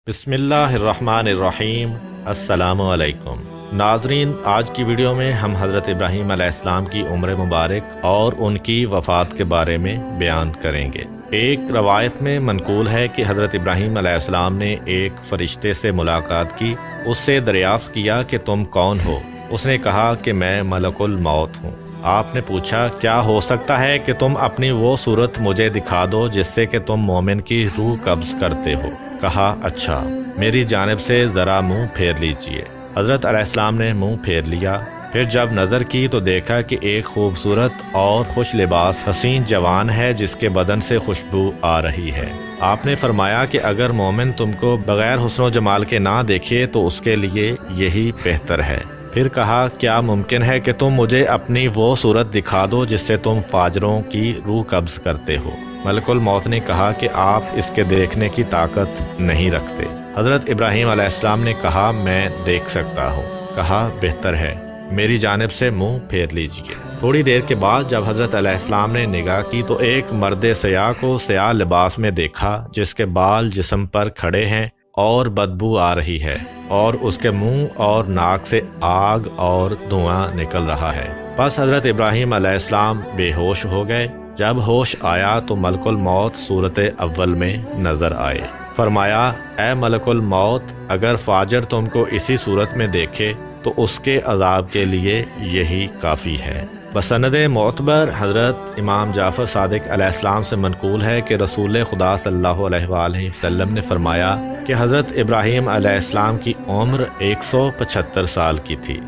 بسم اللہ الرحمن الرحیم۔ السلام علیکم ناظرین، آج کی ویڈیو میں ہم حضرت ابراہیم علیہ السلام کی عمر مبارک اور ان کی وفات کے بارے میں بیان کریں گے۔ ایک روایت میں منقول ہے کہ حضرت ابراہیم علیہ السلام نے ایک فرشتے سے ملاقات کی، اس سے دریافت کیا کہ تم کون ہو؟ اس نے کہا کہ میں ملک الموت ہوں۔ آپ نے پوچھا کیا ہو سکتا ہے کہ تم اپنی وہ صورت مجھے دکھا دو جس سے کہ تم مومن کی روح قبض کرتے ہو؟ کہا اچھا، میری جانب سے ذرا منہ پھیر لیجئے۔ حضرت علیہ السلام نے منہ پھیر لیا، پھر جب نظر کی تو دیکھا کہ ایک خوبصورت اور خوش لباس حسین جوان ہے جس کے بدن سے خوشبو آ رہی ہے۔ آپ نے فرمایا کہ اگر مومن تم کو بغیر حسن و جمال کے نہ دیکھے تو اس کے لیے یہی بہتر ہے۔ پھر کہا کیا ممکن ہے کہ تم مجھے اپنی وہ صورت دکھا دو جس سے تم فاجروں کی روح قبض کرتے ہو؟ ملک الموت نے کہا کہ آپ اس کے دیکھنے کی طاقت نہیں رکھتے۔ حضرت ابراہیم علیہ السلام نے کہا میں دیکھ سکتا ہوں۔ کہا بہتر ہے، میری جانب سے منہ پھیر لیجئے۔ تھوڑی دیر کے بعد جب حضرت علیہ السلام نے نگاہ کی تو ایک مرد سیاہ کو سیاہ لباس میں دیکھا جس کے بال جسم پر کھڑے ہیں اور بدبو آ رہی ہے، اور اس کے منہ اور ناک سے آگ اور دھواں نکل رہا ہے۔ بس حضرت ابراہیم علیہ السلام بے ہوش ہو گئے۔ جب ہوش آیا تو ملک الموت صورت اول میں نظر آئے۔ فرمایا اے ملک الموت، اگر فاجر تم کو اسی صورت میں دیکھے تو اس کے عذاب کے لیے یہی کافی ہے۔ بسند معتبر حضرت امام جعفر صادق علیہ السلام سے منقول ہے کہ رسول خدا صلی اللہ علیہ وآلہ وسلم نے فرمایا کہ حضرت ابراہیم علیہ السلام کی عمر 175 سال کی تھی۔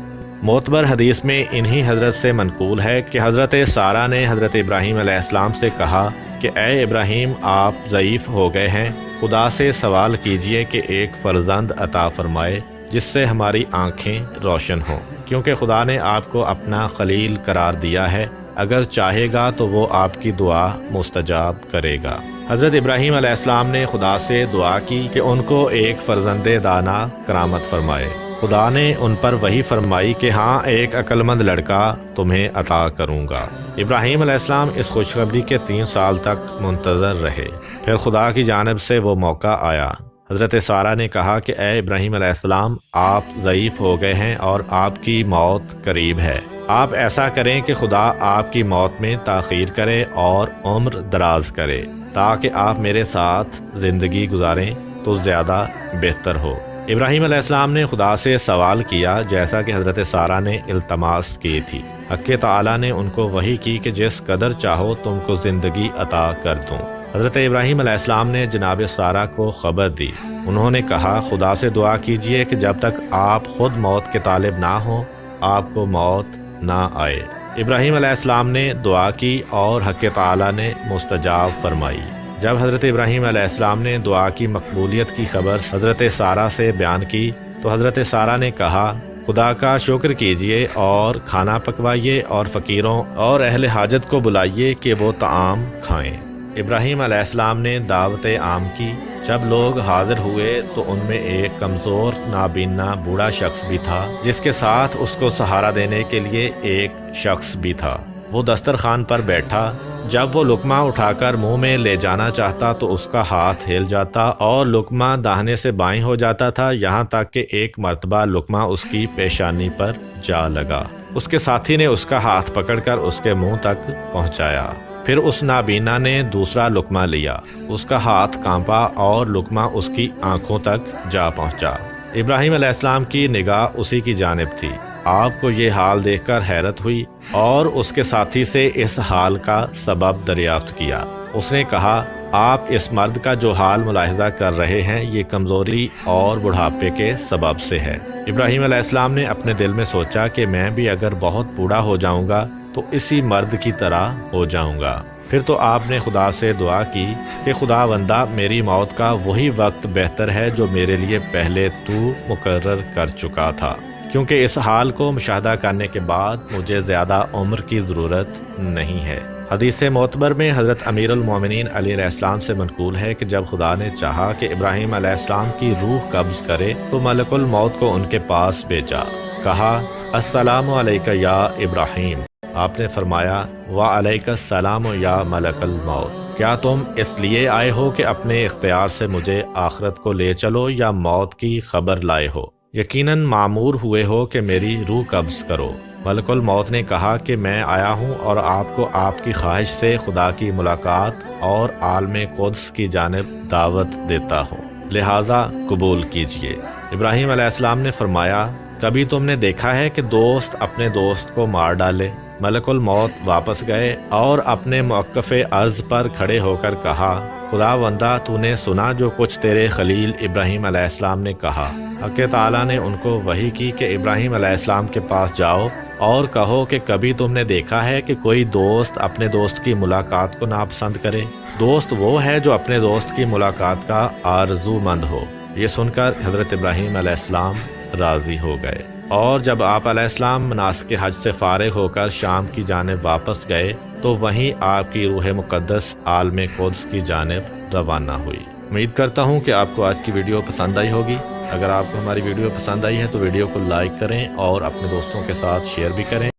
معتبر حدیث میں انہی حضرت سے منقول ہے کہ حضرت سارہ نے حضرت ابراہیم علیہ السلام سے کہا کہ اے ابراہیم، آپ ضعیف ہو گئے ہیں، خدا سے سوال کیجئے کہ ایک فرزند عطا فرمائے جس سے ہماری آنکھیں روشن ہوں، کیونکہ خدا نے آپ کو اپنا خلیل قرار دیا ہے، اگر چاہے گا تو وہ آپ کی دعا مستجاب کرے گا۔ حضرت ابراہیم علیہ السلام نے خدا سے دعا کی کہ ان کو ایک فرزند دانا کرامت فرمائے۔ خدا نے ان پر وحی فرمائی کہ ہاں، ایک عقل مند لڑکا تمہیں عطا کروں گا۔ ابراہیم علیہ السلام اس خوشخبری کے 3 سال تک منتظر رہے، پھر خدا کی جانب سے وہ موقع آیا۔ حضرت سارہ نے کہا کہ اے ابراہیم علیہ السلام، آپ ضعیف ہو گئے ہیں اور آپ کی موت قریب ہے۔ آپ ایسا کریں کہ خدا آپ کی موت میں تاخیر کرے اور عمر دراز کرے تاکہ آپ میرے ساتھ زندگی گزاریں تو زیادہ بہتر ہو۔ ابراہیم علیہ السلام نے خدا سے سوال کیا جیسا کہ حضرت سارہ نے التماس کی تھی۔ حق تعالیٰ نے ان کو وحی کی کہ جس قدر چاہو تم کو زندگی عطا کر دوں۔ حضرت ابراہیم علیہ السلام نے جناب سارہ کو خبر دی۔ انہوں نے کہا خدا سے دعا کیجئے کہ جب تک آپ خود موت کے طالب نہ ہوں آپ کو موت نہ آئے۔ ابراہیم علیہ السلام نے دعا کی اور حق تعالیٰ نے مستجاب فرمائی۔ جب حضرت ابراہیم علیہ السلام نے دعا کی مقبولیت کی خبر حضرت سارہ سے بیان کی تو حضرت سارہ نے کہا خدا کا شکر کیجئے اور کھانا پکوائیے اور فقیروں اور اہل حاجت کو بلائیے کہ وہ طعام کھائیں۔ ابراہیم علیہ السلام نے دعوت عام کی۔ جب لوگ حاضر ہوئے تو ان میں ایک کمزور نابینا بوڑھا شخص بھی تھا جس کے ساتھ اس کو سہارا دینے کے لیے ایک شخص بھی تھا۔ وہ دسترخوان پر بیٹھا۔ جب وہ لقمہ اٹھا کر منہ میں لے جانا چاہتا تو اس کا ہاتھ ہل جاتا اور لقمہ داہنے سے بائیں ہو جاتا تھا، یہاں تک کہ ایک مرتبہ لقمہ اس کی پیشانی پر جا لگا۔ اس کے ساتھی نے اس کا ہاتھ پکڑ کر اس کے منہ تک پہنچایا۔ پھر اس نابینا نے دوسرا لقمہ لیا، اس کا ہاتھ کانپا اور لقمہ اس کی آنکھوں تک جا پہنچا۔ ابراہیم علیہ السلام کی نگاہ اسی کی جانب تھی۔ آپ کو یہ حال دیکھ کر حیرت ہوئی اور اس کے ساتھی سے اس حال کا سبب دریافت کیا۔ اس نے کہا آپ اس مرد کا جو حال ملاحظہ کر رہے ہیں یہ کمزوری اور بڑھاپے کے سبب سے ہے۔ ابراہیم علیہ السلام نے اپنے دل میں سوچا کہ میں بھی اگر بہت بوڑھا ہو جاؤں گا تو اسی مرد کی طرح ہو جاؤں گا۔ پھر تو آپ نے خدا سے دعا کی کہ خداوندہ، میری موت کا وہی وقت بہتر ہے جو میرے لیے پہلے تو مقرر کر چکا تھا، کیونکہ اس حال کو مشاہدہ کرنے کے بعد مجھے زیادہ عمر کی ضرورت نہیں ہے۔ حدیث معتبر میں حضرت امیر المومنین علی علیہ السلام سے منقول ہے کہ جب خدا نے چاہا کہ ابراہیم علیہ السلام کی روح قبض کرے تو ملک الموت کو ان کے پاس بھیجا۔ کہا السلام علیک یا ابراہیم۔ آپ نے فرمایا وعلیک السلام یا ملک الموت۔ کیا تم اس لیے آئے ہو کہ اپنے اختیار سے مجھے آخرت کو لے چلو یا موت کی خبر لائے ہو؟ یقیناً معمور ہوئے ہو کہ میری روح قبض کرو۔ ملک الموت نے کہا کہ میں آیا ہوں اور آپ کو آپ کی خواہش سے خدا کی ملاقات اور عالم قدس کی جانب دعوت دیتا ہوں، لہٰذا قبول کیجیے۔ ابراہیم علیہ السلام نے فرمایا، کبھی تم نے دیکھا ہے کہ دوست اپنے دوست کو مار ڈالے؟ ملک الموت واپس گئے اور اپنے موقف عرض پر کھڑے ہو کر کہا، خدا بندہ، تو نے سنا جو کچھ تیرے خلیل ابراہیم علیہ السلام نے کہا۔ حق تعالیٰ نے ان کو وحی کی کہ ابراہیم علیہ السلام کے پاس جاؤ اور کہو کہ کبھی تم نے دیکھا ہے کہ کوئی دوست اپنے دوست کی ملاقات کو ناپسند کرے؟ دوست وہ ہے جو اپنے دوست کی ملاقات کا آرزو مند ہو۔ یہ سن کر حضرت ابراہیم علیہ السلام راضی ہو گئے، اور جب آپ علیہ السلام مناسک حج سے فارغ ہو کر شام کی جانب واپس گئے تو وہیں آپ کی روح مقدس عالم قدس کی جانب روانہ ہوئی۔ امید کرتا ہوں کہ آپ کو آج کی ویڈیو پسند آئی ہوگی۔ اگر آپ کو ہماری ویڈیو پسند آئی ہے تو ویڈیو کو لائک کریں اور اپنے دوستوں کے ساتھ شیئر بھی کریں۔